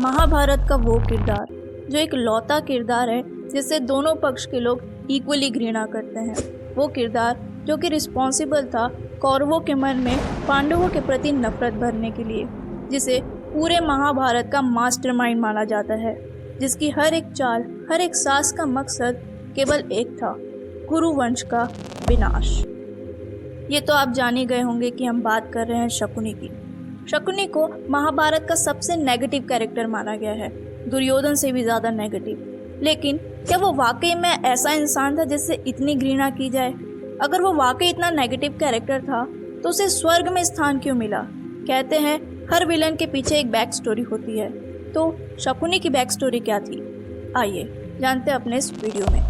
महाभारत का वो किरदार जो एक लौता किरदार है जिससे दोनों पक्ष के लोग इक्वली घृणा करते हैं। वो किरदार जो कि रिस्पॉन्सिबल था कौरवों के मन में पांडवों के प्रति नफरत भरने के लिए, जिसे पूरे महाभारत का मास्टरमाइंड माना जाता है, जिसकी हर एक चाल, हर एक सांस का मकसद केवल एक था, कुरुवंश का विनाश। ये तो आप जान ही गए होंगे कि हम बात कर रहे हैं शकुनी की। शकुनी को महाभारत का सबसे नेगेटिव कैरेक्टर माना गया है, दुर्योधन से भी ज़्यादा नेगेटिव। लेकिन क्या वो वाकई में ऐसा इंसान था जिससे इतनी घृणा की जाए? अगर वो वाकई इतना नेगेटिव कैरेक्टर था तो उसे स्वर्ग में स्थान क्यों मिला? कहते हैं हर विलन के पीछे एक बैक स्टोरी होती है, तो शकुनी की बैक स्टोरी क्या थी? आइए जानते हैं अपने इस वीडियो में।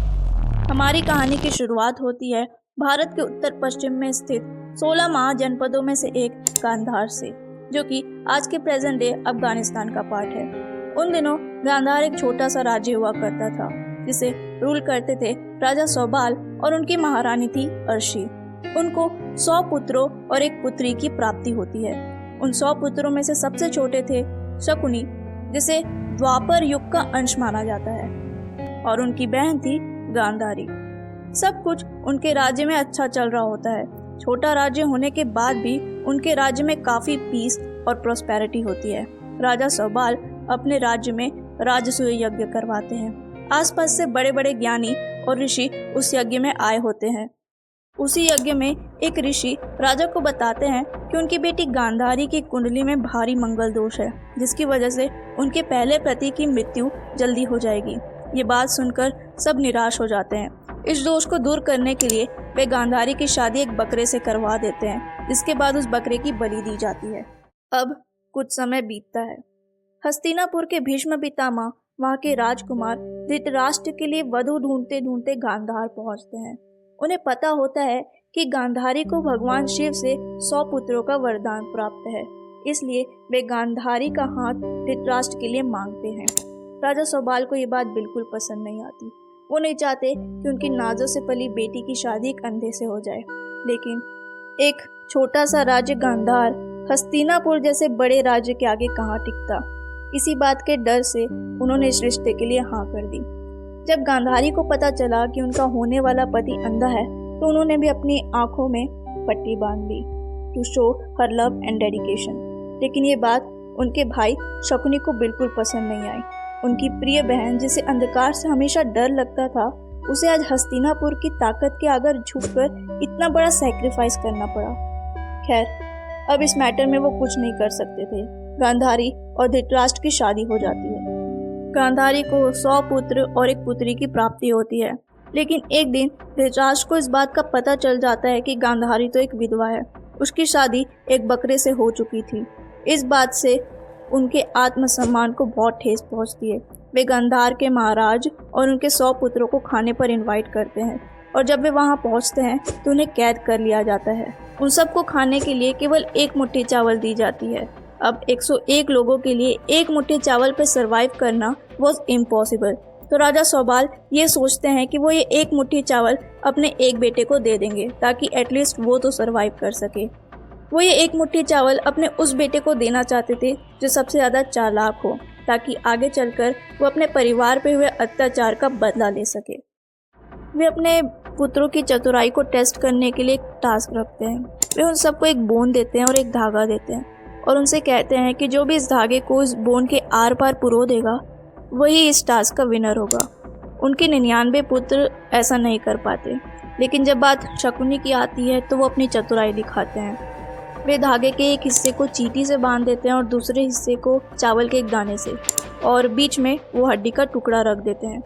हमारी कहानी की शुरुआत होती है भारत के उत्तर पश्चिम में स्थित 16 महाजनपदों में से एक गांधार से, जो कि आज के प्रेजेंट डे अफगानिस्तान का पार्ट है। उन दिनों गांधार एक छोटा सा राज्य हुआ करता था जिसे रूल करते थे राजा सौबाल और उनकी महारानी थी अर्शी। उनको 100 पुत्रों और एक पुत्री की प्राप्ति होती है। उन 100 पुत्रों में से सबसे छोटे थे शकुनी, जिसे द्वापर युग का अंश माना जाता है, और उनकी बहन थी गांधारी। सब कुछ उनके राज्य में अच्छा चल रहा होता है। छोटा राज्य होने के बाद भी उनके राज्य में काफी पीस और प्रोस्पेरिटी होती है। राजा सौबाल अपने राज्य में राजसूय यज्ञ करवाते हैं। आसपास से बड़े बड़े ज्ञानी और ऋषि उस यज्ञ में आए होते हैं। उसी यज्ञ में एक ऋषि राजा को बताते हैं कि उनकी बेटी गांधारी की कुंडली में भारी मंगल दोष है, जिसकी वजह से उनके पहले पति की मृत्यु जल्दी हो जाएगी। ये बात सुनकर सब निराश हो जाते हैं। इस दोष को दूर करने के लिए वे गांधारी की शादी एक बकरे से करवा देते हैं, जिसके बाद उस बकरे की बलि दी जाती है। अब कुछ समय बीतता है। हस्तिनापुर के भीष्म पितामह वहाँ के राजकुमार धृतराष्ट्र के लिए वधू ढूंढते ढूंढते गांधार पहुँचते हैं। उन्हें पता होता है कि गांधारी को भगवान शिव से 100 पुत्रों का वरदान प्राप्त है, इसलिए वे गांधारी का हाथ धृतराष्ट्र के लिए मांगते हैं। राजा सौबाल को ये बात बिल्कुल पसंद नहीं आती। वो नहीं चाहते कि उनकी नाजों से पली बेटी की शादी एक अंधे से हो जाए। लेकिन एक छोटा सा राज्य गांधार हस्तिनापुर जैसे बड़े राज्य के आगे कहाँ टिकता। इसी बात के डर से उन्होंने इस रिश्ते के लिए हाँ कर दी। जब गांधारी को पता चला कि उनका होने वाला पति अंधा है, तो उन्होंने भी अपनी आंखों में पट्टी बांध ली to show her love and dedication. लेकिन ये बात उनके भाई शकुनी को बिल्कुल पसंद नहीं आई। उनकी प्रिय बहन, जिसे अंधकार से हमेशा डर लगता था, उसे आज हस्तिनापुर की ताकत के आगे झुककर इतना बड़ा सैक्रिफाइस करना पड़ा। खैर, अब इस मैटर में वो कुछ नहीं कर सकते थे। गांधारी और धृतराष्ट्र की शादी हो जाती है। गांधारी को 100 पुत्र और एक पुत्री की प्राप्ति होती है। लेकिन एक दिन धृतराष्ट्र को इस बात का पता चल जाता है कि गांधारी तो एक विधवा है। उसकी शादी एक बकरे से हो चुकी थी। इस बात से उनके आत्मसम्मान को बहुत ठेस पहुंचती है। वे गांधार के महाराज और उनके 100 पुत्रों को खाने पर इनवाइट करते हैं, और जब वे वहां पहुंचते हैं तो उन्हें कैद कर लिया जाता है। उन सबको खाने के लिए केवल एक मुट्ठी चावल दी जाती है। अब 101 लोगों के लिए एक मुट्ठी चावल पर सर्वाइव करना वॉज इम्पॉसिबल। तो राजा सौबाल ये सोचते हैं कि वो ये एक मुट्ठी चावल अपने एक बेटे को दे देंगे, ताकि एटलीस्ट वो तो सर्वाइव कर सके। वो ये एक मुट्ठी चावल अपने उस बेटे को देना चाहते थे जो सबसे ज़्यादा चालाक हो, ताकि आगे चलकर वो अपने परिवार पे हुए अत्याचार का बदला ले सके। वे अपने पुत्रों की चतुराई को टेस्ट करने के लिए एक टास्क रखते हैं। वे उन सबको एक बोन देते हैं और एक धागा देते हैं, और उनसे कहते हैं कि जो भी इस धागे को इस बोन के आर पार पुरो देगा वही इस टास्क का विनर होगा। उनके 99 पुत्र ऐसा नहीं कर पाते, लेकिन जब बात शकुनी की आती है तो वो अपनी चतुराई दिखाते हैं। वे धागे के एक हिस्से को चींटी से बांध देते हैं और दूसरे हिस्से को चावल के एक दाने से, और बीच में वो हड्डी का टुकड़ा रख देते हैं।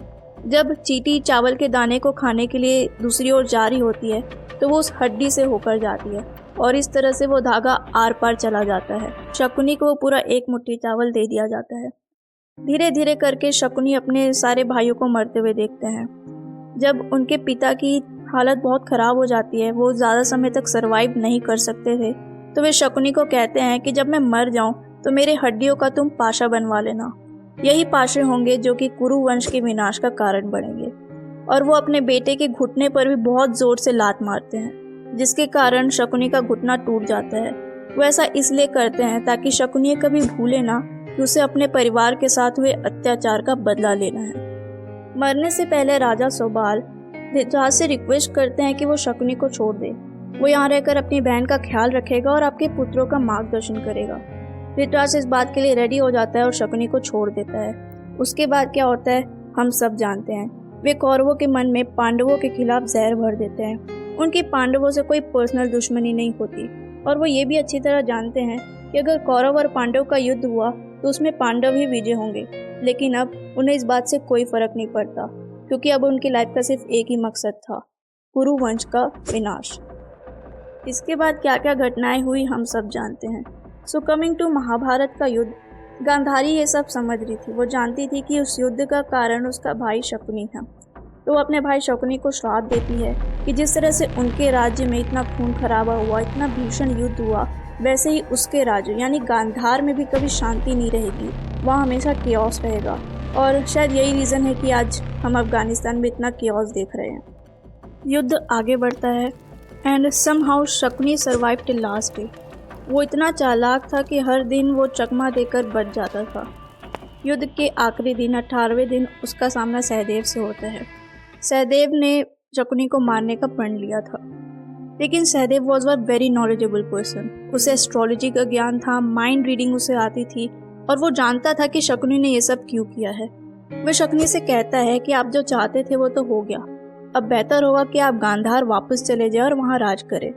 जब चींटी चावल के दाने को खाने के लिए दूसरी ओर जा रही होती है तो वो उस हड्डी से होकर जाती है, और इस तरह से वो धागा आर पार चला जाता है। शकुनी को पूरा एक मुट्ठी चावल दे दिया जाता है। धीरे धीरे करके शकुनी अपने सारे भाइयों को मरते हुए देखते हैं। जब उनके पिता की हालत बहुत ख़राब हो जाती है, वो ज़्यादा समय तक सर्वाइव नहीं कर सकते थे, तो वे शकुनी को कहते हैं कि जब मैं मर जाऊं तो मेरे हड्डियों का तुम पाशा बनवा लेना। यही पाशे होंगे जो कि कुरुवंश के विनाश का कारण बनेंगे। और वो अपने बेटे के घुटने पर भी बहुत ज़ोर से लात मारते हैं, जिसके कारण शकुनी का घुटना टूट जाता है। वो ऐसा इसलिए करते हैं ताकि शकुनी कभी भूले ना कि उसे अपने परिवार के साथ हुए अत्याचार का बदला लेना है। मरने से पहले राजा सोबाल धृतराज से रिक्वेस्ट करते हैं कि वो शकुनी को छोड़ दे। वो यहाँ रहकर अपनी बहन का ख्याल रखेगा और आपके पुत्रों का मार्गदर्शन करेगा। धृतराज इस बात के लिए रेडी हो जाता है और शकुनी को छोड़ देता है। उसके बाद क्या होता है हम सब जानते हैं। वे कौरवों के मन में पांडवों के खिलाफ जहर भर देते हैं। उनकी पांडवों से कोई पर्सनल दुश्मनी नहीं होती और वो ये भी अच्छी तरह जानते हैं कि अगर कौरव और पांडव का युद्ध हुआ तो उसमें पांडव ही विजय होंगे। लेकिन अब उन्हें इस बात से कोई फर्क नहीं पड़ता, क्योंकि अब उनकी लाइफ का सिर्फ एक ही मकसद था, कुरु वंश का विनाश। इसके बाद क्या क्या घटनाएं हुई हम सब जानते हैं। सो कमिंग टू महाभारत का युद्ध, गांधारी ये सब समझ रही थी। वो जानती थी कि उस युद्ध का कारण उसका भाई शकुनी था। तो वो अपने भाई शकुनी को श्राप देती है कि जिस तरह से उनके राज्य में इतना खून खराबा हुआ, इतना भीषण युद्ध हुआ, वैसे ही उसके राज्य यानी गांधार में भी कभी शांति नहीं रहेगी, वहाँ हमेशा केओस रहेगा। और शायद यही रीज़न है कि आज हम अफगानिस्तान में इतना केओस देख रहे हैं। युद्ध आगे बढ़ता है and somehow Shakuni survive till last day. वो इतना चालाक था कि हर दिन वो चकमा देकर बच जाता था। युद्ध के आखिरी दिन 18वें दिन उसका सामना सहदेव से होता है। सहदेव ने शकुनी को मारने का प्रण लिया था, लेकिन Sahadev was a very knowledgeable person. उसे एस्ट्रोलॉजी का ज्ञान था, माइंड रीडिंग उसे आती थी और वो जानता था कि शकुनी ने ये सब क्यों किया है। वह शकुनी से कहता है कि आप जो चाहते थे वो तो हो गया, अब बेहतर होगा कि आप गांधार वापस चले जाए और वहाँ राज करें।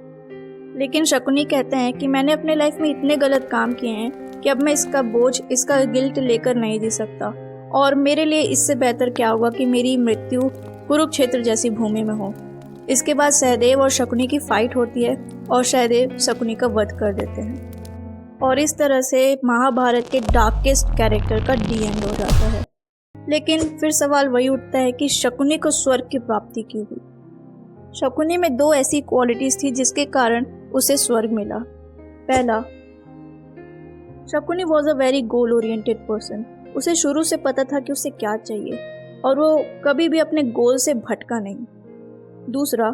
लेकिन शकुनी कहते हैं कि मैंने अपने लाइफ में इतने गलत काम किए हैं कि अब मैं इसका बोझ, इसका गिल्ट लेकर नहीं जी सकता, और मेरे लिए इससे बेहतर क्या होगा कि मेरी मृत्यु कुरुक्षेत्र जैसी भूमि में हो। इसके बाद सहदेव और शकुनी की फाइट होती है और सहदेव शकुनी का वध कर देते हैं और इस तरह से महाभारत के डार्केस्ट कैरेक्टर का डी एंड हो जाता है। लेकिन फिर सवाल वही उठता है कि शकुनी को स्वर्ग की प्राप्ति क्यों हुई। शकुनी में दो ऐसी क्वालिटीज थी जिसके कारण उसे स्वर्ग मिला। पहला, Shakuni was a very goal oriented person. उसे शुरू से पता था कि उसे क्या चाहिए और वो कभी भी अपने गोल से भटका नहीं। दूसरा,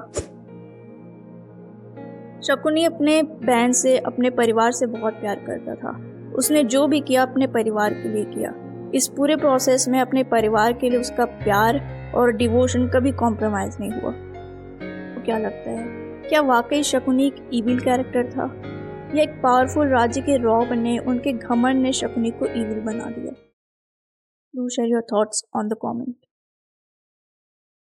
शकुनी अपने बहन से, अपने परिवार से बहुत प्यार करता था। उसने जो भी किया अपने परिवार के लिए किया। इस पूरे प्रोसेस में अपने परिवार के लिए उसका प्यार और डिवोशन कभी कॉम्प्रोमाइज़ नहीं हुआ। तो क्या लगता है, क्या वाकई शकुनी एक इविल कैरेक्टर था या एक पावरफुल राज्य के रॉब ने, उनके घमंड ने शकुनी को इविल बना दिया? Do share your thoughts on the comment.